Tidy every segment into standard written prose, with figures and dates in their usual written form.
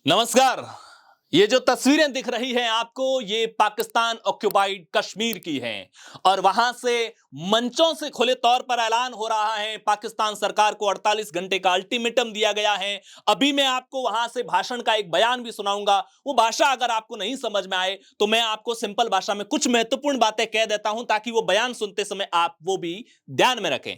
नमस्कार। ये जो तस्वीरें दिख रही हैं आपको, ये पाकिस्तान ऑक्युपाइड कश्मीर की हैं और वहां से मंचों से खुले तौर पर ऐलान हो रहा है, पाकिस्तान सरकार को 48 घंटे का अल्टीमेटम दिया गया है। अभी मैं आपको वहां से भाषण का एक बयान भी सुनाऊंगा। वो भाषा अगर आपको नहीं समझ में आए तो मैं आपको सिंपल भाषा में कुछ महत्वपूर्ण बातें कह देता हूं, ताकि वो बयान सुनते समय आप वो भी ध्यान में रखें।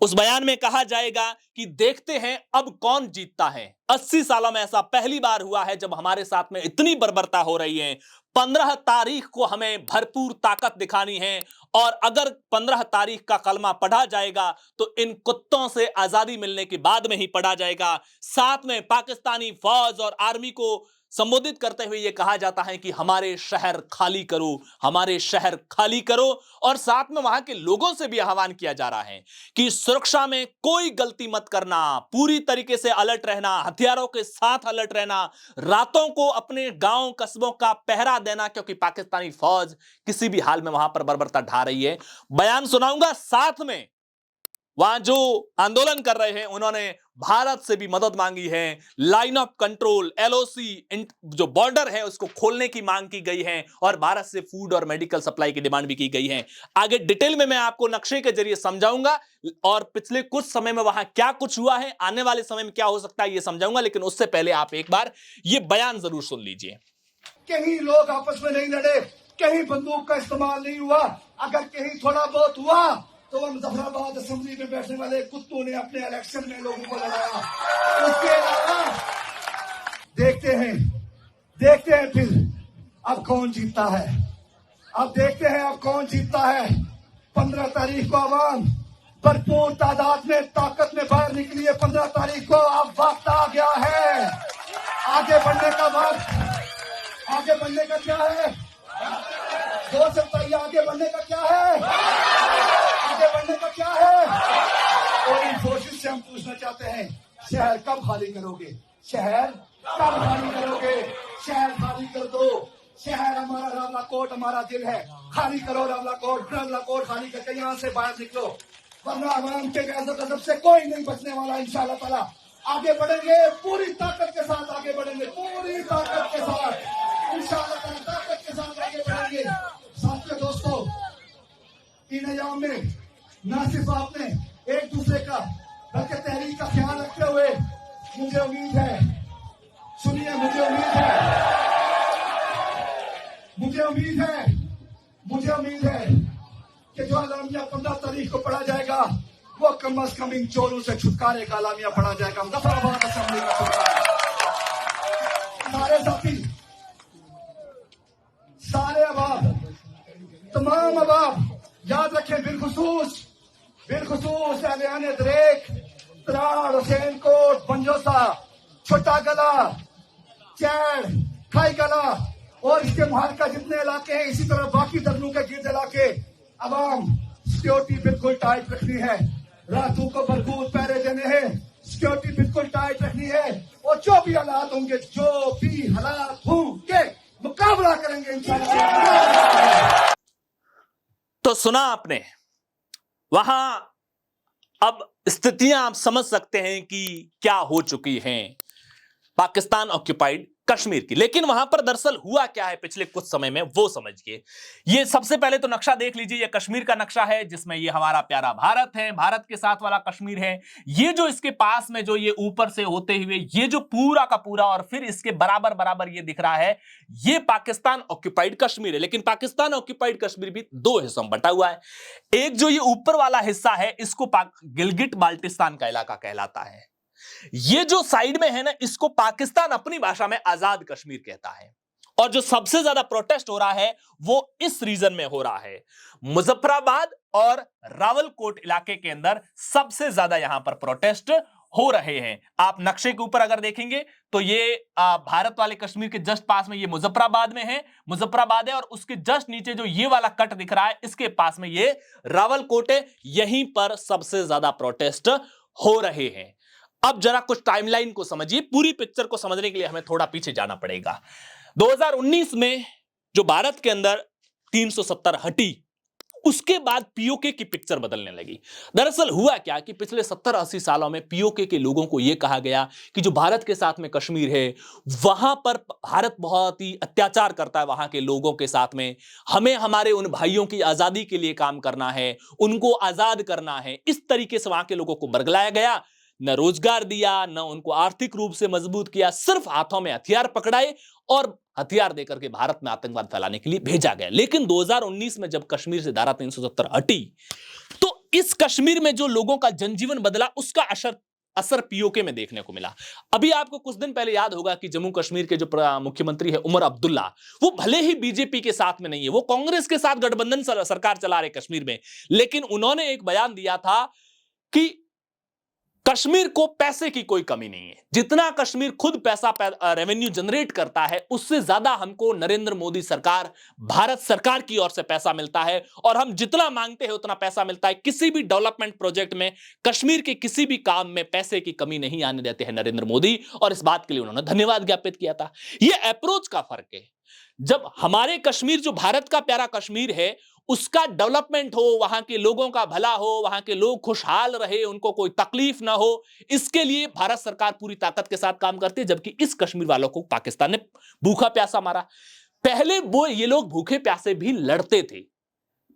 उस बयान में कहा जाएगा कि देखते हैं अब कौन जीतता है। 80 सालों में ऐसा पहली बार हुआ है जब हमारे साथ में इतनी बर्बरता हो रही है। 15 तारीख को हमें भरपूर ताकत दिखानी है और अगर 15 तारीख का कलमा पढ़ा जाएगा तो इन कुत्तों से आजादी मिलने के बाद में ही पढ़ा जाएगा। साथ में पाकिस्तानी फौज और आर्मी को संबोधित करते हुए यह कहा जाता है कि हमारे शहर खाली करो, हमारे शहर खाली करो। और साथ में वहां के लोगों से भी आह्वान किया जा रहा है कि सुरक्षा में कोई गलती मत करना, पूरी तरीके से अलर्ट रहना, हथियारों के साथ अलर्ट रहना, रातों को अपने गांव कस्बों का पहरा देना, क्योंकि पाकिस्तानी फौज किसी भी हाल में वहां पर बर्बरता ढा रही है। बयान सुनाऊंगा। साथ में वहां जो आंदोलन कर रहे हैं उन्होंने भारत से भी मदद मांगी है। लाइन ऑफ कंट्रोल एलओसी जो बॉर्डर है उसको खोलने की मांग की गई है और भारत से फूड और मेडिकल सप्लाई की डिमांड भी की गई है। आगे डिटेल में मैं आपको नक्शे के जरिए समझाऊंगा और पिछले कुछ समय में वहां क्या कुछ हुआ है, आने वाले समय में क्या हो सकता है, यह समझाऊंगा। लेकिन उससे पहले आप एक बार यह बयान जरूर सुन लीजिए। कहीं लोग आपस में नहीं लड़े, कहीं बंदूक का इस्तेमाल नहीं हुआ। अगर कहीं थोड़ा बहुत हुआ तो मुजफ्फराबाद असेंबली में बैठने वाले कुत्तों ने अपने इलेक्शन में लोगों को लड़ाया। उसके अलावा देखते हैं फिर अब कौन जीतता है। अब देखते हैं अब कौन जीतता है। 15 तारीख को आवाम भरपूर तादाद में ताकत में बाहर निकली है। 15 तारीख को अब वक्त आ गया है आगे बढ़ने का वक्त। आगे बढ़ने का क्या है? जोर से बताइए, आगे बढ़ने का क्या है? आगे बढ़ने का क्या है? और इन फोर्सेस से हम पूछना चाहते हैं, शहर कब खाली करोगे? शहर कब खाली करोगे? शहर खाली कर दो। शहर हमारा रावलाकोट हमारा दिल है। खाली करो रावलाकोट खाली करके यहाँ से बाहर निकलो, वरना आवाम के गजब से कोई नहीं बचने वाला। इंशाअल्लाह ताला आगे बढ़ेंगे, पूरी ताकत के साथ आगे बढ़ेंगे, पूरी ताकत के साथ इंशाअल्लाह ताकत के साथ आगे बढ़ेंगे। साथियों, दोस्तों, इन अयाम में न सिर्फ आपने एक दूसरे का बल्कि तहरीक का ख्याल रखते हुए मुझे उम्मीद है, सुनिए, मुझे उम्मीद है कि जो अलामिया 15 तारीख को पढ़ा जाएगा वो कम अज कम इन चोरों से छुटकारे का अलामिया पढ़ा जाएगा। मुजफ्फराबाद असेंबली का छुटकारा। सारे साथी, सारे अहबाब, तमाम अहबाब याद रखें, बिलखुसूस एहलियान दरेक, त्राड़, हुसैन कोट, पंजोसा, छोटा गला, चैड़, खाई गला और इसके महल का जितने इलाके हैं, इसी तरह बाकी दर्नों के गिर्द इलाके, अवाम सिक्योरिटी बिल्कुल टाइट रखनी है। रातों को भरपूर पहरे देने हैं, सिक्योरिटी बिल्कुल टाइट रखनी है और जो भी हालात होंगे मुकाबला करेंगे इंशाअल्लाह। तो सुना आपने, वहां अब स्थितियां आप समझ सकते हैं कि क्या हो चुकी हैं पाकिस्तान ऑक्युपाइड कश्मीर की। लेकिन वहां पर दरअसल हुआ क्या है पिछले कुछ समय में, वो समझिए। ये सबसे पहले तो नक्शा देख लीजिए। ये कश्मीर का नक्शा है जिसमें ये हमारा प्यारा भारत है, भारत के साथ वाला कश्मीर है। ये जो इसके पास में जो ये ऊपर से होते हुए ये जो पूरा का पूरा और फिर इसके बराबर बराबर ये दिख रहा है, ये पाकिस्तान ऑक्युपाइड कश्मीर है। लेकिन पाकिस्तान ऑक्युपाइड कश्मीर भी दो हिस्सों में बटा हुआ है। एक जो ये ऊपर वाला हिस्सा है इसको गिलगिट बाल्टिस्तान का इलाका कहलाता है। ये जो साइड में है ना, इसको पाकिस्तान अपनी भाषा में आजाद कश्मीर कहता है। और जो सबसे ज्यादा प्रोटेस्ट हो रहा है वो इस रीजन में हो रहा है। मुजफ्फराबाद और रावलकोट इलाके के अंदर सबसे ज्यादा यहां पर प्रोटेस्ट हो रहे हैं। आप नक्शे के ऊपर अगर देखेंगे तो ये भारत वाले कश्मीर के जस्ट पास में ये मुजफ्फराबाद है और उसके जस्ट नीचे जो ये वाला कट दिख रहा है इसके पास में ये रावलकोट है। यहीं पर सबसे ज्यादा प्रोटेस्ट हो रहे हैं। अब जरा कुछ टाइमलाइन को समझिए। पूरी पिक्चर को समझने के लिए हमें थोड़ा पीछे जाना पड़ेगा। 2019 में जो भारत के अंदर 370 हटी उसके बाद पीओके की पिक्चर बदलने लगी। दरअसल हुआ क्या कि पिछले 70-80 सालों में पीओके के लोगों को यह कहा गया कि जो भारत के साथ में कश्मीर है, वहां पर भारत बहुत ही अत्याचार करता है वहां के लोगों के साथ में। हमें हमारे उन भाइयों की आजादी के लिए काम करना है, उनको आजाद करना है। इस तरीके से वहां के लोगों को बरगलाया गया, न रोजगार दिया, न उनको आर्थिक रूप से मजबूत किया, सिर्फ हाथों में हथियार पकड़ाए और हथियार देकर के भारत में आतंकवाद फैलाने के लिए भेजा गया। लेकिन 2019 में जब कश्मीर से धारा 370 हटी, तो इस कश्मीर में जो लोगों का जनजीवन बदला, उसका असर पीओके में देखने को मिला। अभी आपको कुछ दिन पहले याद होगा कि जम्मू कश्मीर के जो मुख्यमंत्री है उमर अब्दुल्ला, वो भले ही बीजेपी के साथ में नहीं है, वो कांग्रेस के साथ गठबंधन सरकार चला रहे कश्मीर में, लेकिन उन्होंने एक बयान दिया था कि कश्मीर को पैसे की कोई कमी नहीं है। जितना कश्मीर खुद पैसा रेवेन्यू जनरेट करता है, उससे ज्यादा हमको नरेंद्र मोदी सरकार, भारत सरकार की ओर से पैसा मिलता है और हम जितना मांगते हैं उतना पैसा मिलता है। किसी भी डेवलपमेंट प्रोजेक्ट में, कश्मीर के किसी भी काम में पैसे की कमी नहीं आने देते हैं नरेंद्र मोदी, और इस बात के लिए उन्होंने धन्यवाद ज्ञापित किया था। यह अप्रोच का फर्क है। जब हमारे कश्मीर, जो भारत का प्यारा कश्मीर है, उसका डेवलपमेंट हो, वहां के लोगों का भला हो, वहां के लोग खुशहाल रहे, उनको कोई तकलीफ ना हो, इसके लिए भारत सरकार पूरी ताकत के साथ काम करती है। जबकि इस कश्मीर वालों को पाकिस्तान ने भूखा प्यासा मारा। पहले ये लोग भूखे प्यासे भी लड़ते थे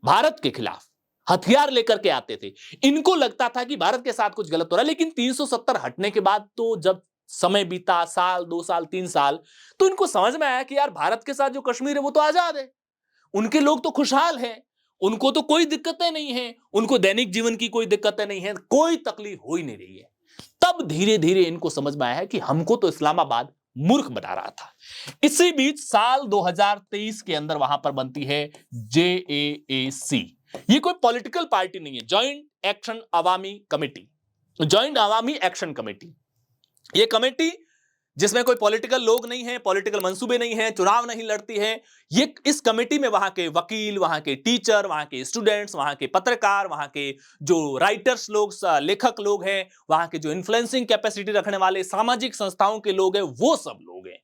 भारत के खिलाफ, हथियार लेकर के आते थे। इनको लगता था कि भारत के साथ कुछ गलत हो रहा है। लेकिन 370 हटने के बाद तो जब समय बीता, साल, 2 साल, 3 साल, तो इनको समझ में आया कि यार भारत के साथ जो कश्मीर है वो तो आजाद है, उनके लोग तो खुशहाल हैं, उनको तो कोई दिक्कतें नहीं हैं, उनको दैनिक जीवन की कोई दिक्कतें नहीं है, कोई तकलीफ हो ही नहीं रही है। तब धीरे धीरे इनको समझ में आया है कि हमको तो इस्लामाबाद मूर्ख बना रहा था। इसी बीच साल 2023 के अंदर वहां पर बनती है JAAC। ये कोई पॉलिटिकल पार्टी नहीं है, जॉइंट एक्शन अवामी कमेटी, जॉइंट अवामी एक्शन कमेटी। ये कमेटी जिसमें कोई पॉलिटिकल लोग नहीं है, पॉलिटिकल मंसूबे नहीं है, चुनाव नहीं लड़ती है। ये इस कमेटी में वहां के वकील, वहां के टीचर, वहां के स्टूडेंट्स, वहां के पत्रकार, वहां के जो राइटर्स लोग, लेखक लोग हैं, वहां के जो इन्फ्लुएंसिंग कैपेसिटी रखने वाले सामाजिक संस्थाओं के लोग हैं, वो सब लोग हैं।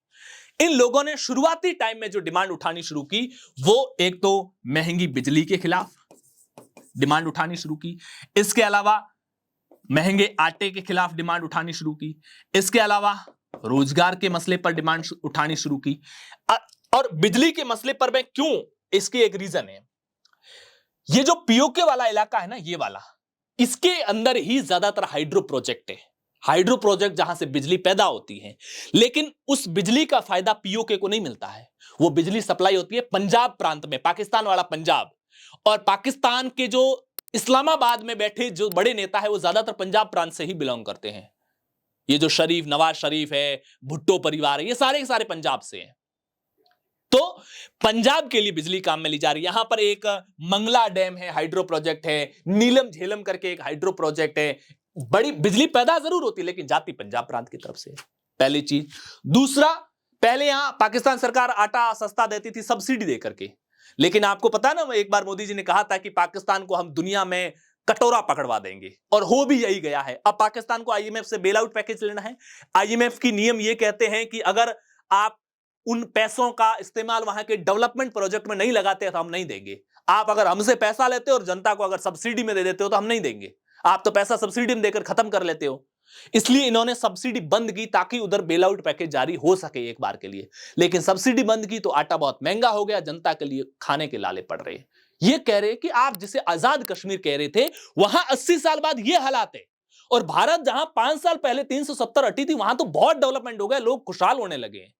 इन लोगों ने शुरुआती टाइम में जो डिमांड उठानी शुरू की, वो एक तो महंगी बिजली के खिलाफ डिमांड उठानी शुरू की, इसके अलावा महंगे आटे के खिलाफ डिमांड उठानी शुरू की, इसके अलावा रोजगार के मसले पर डिमांड उठानी शुरू की। और बिजली के मसले पर मैं क्यों, इसकी एक रीजन है। ये जो पीओके वाला इलाका है ना, ये वाला, इसके अंदर ही ज्यादातर हाइड्रो प्रोजेक्ट है। हाइड्रो प्रोजेक्ट जहां से बिजली पैदा होती है, लेकिन उस बिजली का फायदा पीओके को नहीं मिलता है। वो बिजली सप्लाई होती है पंजाब प्रांत में, पाकिस्तान वाला पंजाब। और पाकिस्तान के जो इस्लामाबाद में बैठे जो बड़े नेता है, वो ज्यादातर पंजाब प्रांत से ही बिलोंग करते हैं। ये जो शरीफ, नवाज शरीफ है, भुट्टो परिवार है, ये सारे के सारे पंजाब से हैं। तो पंजाब के लिए बिजली काम में ली जा रही है। यहां पर एक मंगला डैम है, हाइड्रो प्रोजेक्ट है, नीलम झेलम करके एक हाइड्रो प्रोजेक्ट है। बड़ी बिजली पैदा जरूर होती है, लेकिन जाती पंजाब प्रांत की तरफ से, पहली चीज। दूसरा, पहले यहां पाकिस्तान सरकार आटा सस्ता देती थी सब्सिडी देकर के, लेकिन आपको पता ना, एक बार मोदी जी ने कहा था कि पाकिस्तान को हम दुनिया में कटोरा पकड़वा देंगे, और हो भी यही गया है। अब पाकिस्तान को आईएमएफ से बेल आउट पैकेज लेना है। आईएमएफ की नियम ये कहते हैं कि अगर आप उन पैसों का इस्तेमाल वहां के डेवलपमेंट प्रोजेक्ट में नहीं लगाते तो हम नहीं देंगे। आप अगर हमसे पैसा लेते हो और जनता को अगर सब्सिडी में दे देते हो तो हम नहीं देंगे। आप तो पैसा सब्सिडी में देकर खत्म कर लेते हो। इसलिए इन्होंने सब्सिडी बंद की ताकि उधर बेल आउट पैकेज जारी हो सके एक बार के लिए। लेकिन सब्सिडी बंद की तो आटा बहुत महंगा हो गया, जनता के लिए खाने के लाले पड़ रहे हैं। ये कह रहे कि आप जिसे आजाद कश्मीर कह रहे थे, वहां 80 साल बाद ये हालात है। और भारत जहां 5 साल पहले 370 हटी थी, वहां तो बहुत डेवलपमेंट हो गया, लोग खुशहाल होने लगे हैं।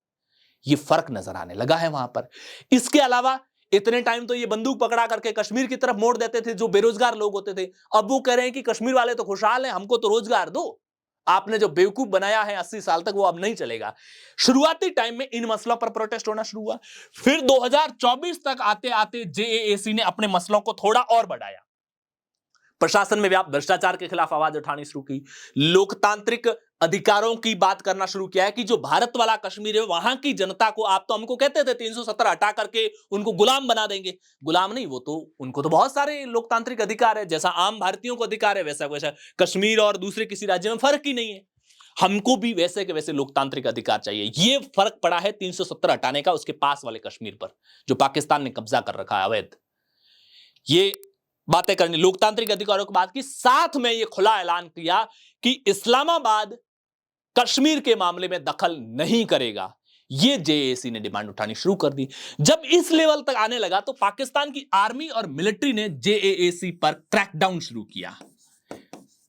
ये फर्क नजर आने लगा है वहां पर। इसके अलावा इतने टाइम तो ये बंदूक पकड़ा करके कश्मीर की तरफ मोड़ देते थे जो बेरोजगार लोग होते थे। अब वो कह रहे हैं कि कश्मीर वाले तो खुशहाल हैं, हमको तो रोजगार दो। आपने जो बेवकूफ बनाया है 80 साल तक, वो अब नहीं चलेगा। शुरुआती टाइम में इन मसलों पर प्रोटेस्ट होना शुरू हुआ। फिर 2024 तक आते आते JAAC ने अपने मसलों को थोड़ा और बढ़ाया। प्रशासन में व्याप्त भ्रष्टाचार के खिलाफ आवाज उठानी शुरू की, लोकतांत्रिक अधिकारों की बात करना शुरू किया है कि जो भारत वाला कश्मीर है, वहां की जनता को, आप तो हमको कहते थे 370 हटा करके उनको गुलाम बना देंगे। गुलाम नहीं, वो तो, उनको तो बहुत सारे लोकतांत्रिक अधिकार है, जैसा आम भारतीयों को अधिकार है, वैसा वैसा कश्मीर और दूसरे किसी राज्य में फर्क ही नहीं है। हमको भी वैसे के वैसे लोकतांत्रिक अधिकार चाहिए। ये फर्क पड़ा है 370 हटाने का उसके पास वाले कश्मीर पर, जो पाकिस्तान ने कब्जा कर रखा है अवैध। ये बातें करनी, लोकतांत्रिक अधिकारों की बात की, साथ में यह खुला ऐलान किया कि इस्लामाबाद कश्मीर के मामले में दखल नहीं करेगा। यह जेएसी ने डिमांड उठानी शुरू कर दी। जब इस लेवल तक आने लगा तो पाकिस्तान की आर्मी और मिलिट्री ने जेएसी पर क्रैकडाउन शुरू किया।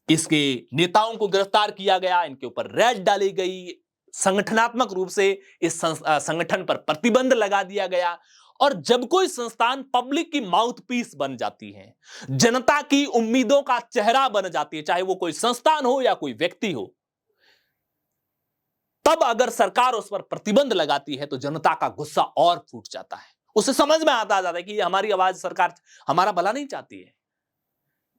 इसके नेताओं को गिरफ्तार किया गया, इनके ऊपर रेड डाली गई, संगठनात्मक रूप से इस संगठन पर प्रतिबंध लगा दिया गया। और जब कोई संस्थान पब्लिक की माउथ पीस बन जाती है, जनता की उम्मीदों का चेहरा बन जाती है, चाहे वो कोई संस्थान हो या कोई व्यक्ति हो, तब अगर सरकार उस पर प्रतिबंध लगाती है तो जनता का गुस्सा और फूट जाता है। उसे समझ में आता है कि हमारी आवाज, सरकार हमारा भला नहीं चाहती है।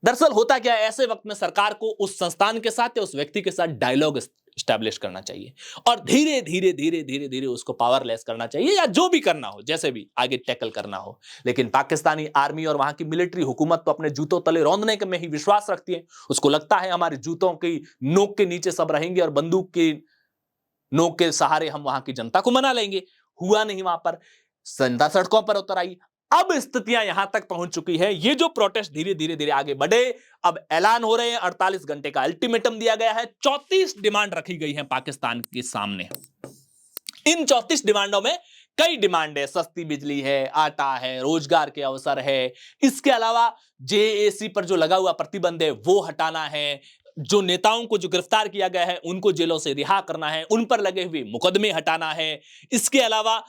दरअसल होता क्या है, ऐसे वक्त में सरकार को उस संस्थान के साथ या उस व्यक्ति के साथ डायलॉग एस्टैब्लिश करना चाहिए और धीरे धीरे धीरे धीरे धीरे उसको पावरलेस करना चाहिए, या जो भी करना हो, जैसे भी आगे टैकल करना हो। लेकिन पाकिस्तानी आर्मी और वहां की मिलिट्री हुकूमत तो अपने जूतों तले रौंदने में ही विश्वास रखती है। उसको लगता है हमारे जूतों की नोक के नीचे सब रहेंगे और बंदूक की नोक के सहारे हम वहां की जनता को मना लेंगे। हुआ नहीं, वहां पर जनता सड़कों पर उतर आई। अब स्थितियां यहां तक पहुंच चुकी है, ये जो प्रोटेस्ट धीरे धीरे धीरे आगे बढ़े, अब ऐलान हो रहे हैं, 48 घंटे का अल्टीमेटम दिया गया है, 34 डिमांड रखी गई है पाकिस्तान के सामने। इन 34 डिमांडों में कई डिमांड है, सस्ती बिजली है, आटा है, रोजगार के अवसर है, इसके अलावा जेएसी पर जो लगा हुआ प्रतिबंध है वो हटाना है, जो नेताओं को जो गिरफ्तार किया गया है उनको जेलों से रिहा करना है, उन पर लगे हुए मुकदमे हटाना है। इसके अलावा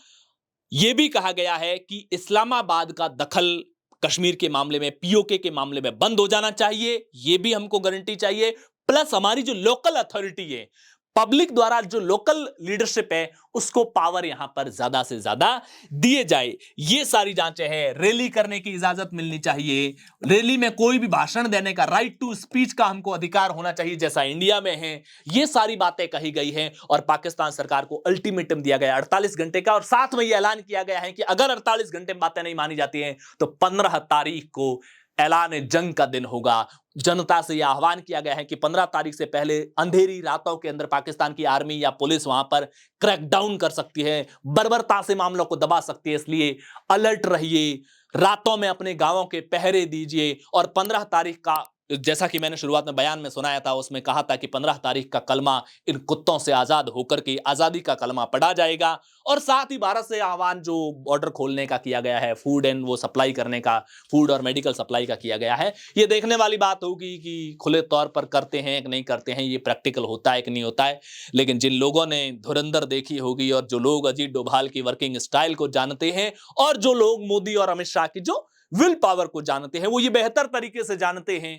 यह भी कहा गया है कि इस्लामाबाद का दखल कश्मीर के मामले में, पीओके के मामले में बंद हो जाना चाहिए, यह भी हमको गारंटी चाहिए। प्लस हमारी जो लोकल अथॉरिटी है, पब्लिक द्वारा जो लोकल लीडरशिप है, उसको पावर यहां पर ज्यादा से ज्यादा दिए जाए। ये सारी जांचें हैं। रैली करने की इजाजत मिलनी चाहिए, रैली में कोई भी भाषण देने का, राइट टू स्पीच का हमको अधिकार होना चाहिए जैसा इंडिया में है। ये सारी बातें कही गई हैं और पाकिस्तान सरकार को अल्टीमेटम दिया गया 48 घंटे का, और साथ में यह ऐलान किया गया है कि अगर 48 घंटे में बातें नहीं मानी जाती हैं तो 15 तारीख को ऐलान जंग का दिन होगा। जनता से यह आह्वान किया गया है कि 15 तारीख से पहले अंधेरी रातों के अंदर पाकिस्तान की आर्मी या पुलिस वहां पर क्रैकडाउन कर सकती है, बर्बरता से मामलों को दबा सकती है। इसलिए अलर्ट रहिए, रातों में अपने गांवों के पहरे दीजिए। और 15 तारीख का, जैसा कि मैंने शुरुआत में बयान में सुनाया था, उसमें कहा था कि 15 तारीख का कलमा इन कुत्तों से आजाद होकर के आजादी का कलमा पढ़ा जाएगा। और साथ ही भारत से आह्वान जो बॉर्डर खोलने का किया गया है, फूड एंड वो सप्लाई करने का, फूड और मेडिकल सप्लाई का किया गया है। ये देखने वाली बात होगी कि खुले तौर पर करते हैं कि नहीं करते हैं, ये प्रैक्टिकल होता है कि नहीं होता है। लेकिन जिन लोगों ने धुरंधर देखी होगी और जो लोग अजीत डोभाल की वर्किंग स्टाइल को जानते हैं और जो लोग मोदी और अमित शाह की जो विल पावर को जानते हैं, वो ये बेहतर तरीके से जानते हैं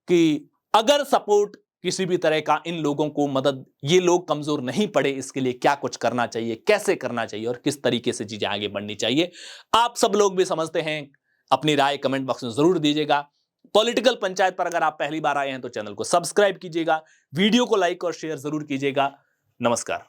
कि अगर सपोर्ट किसी भी तरह का इन लोगों को मदद, ये लोग कमजोर नहीं पड़े, इसके लिए क्या कुछ करना चाहिए, कैसे करना चाहिए और किस तरीके से चीजें आगे बढ़नी चाहिए। आप सब लोग भी समझते हैं। अपनी राय कमेंट बॉक्स में जरूर दीजिएगा। पॉलिटिकल पंचायत पर अगर आप पहली बार आए हैं तो चैनल को सब्सक्राइब कीजिएगा, वीडियो को लाइक और शेयर जरूर कीजिएगा। नमस्कार।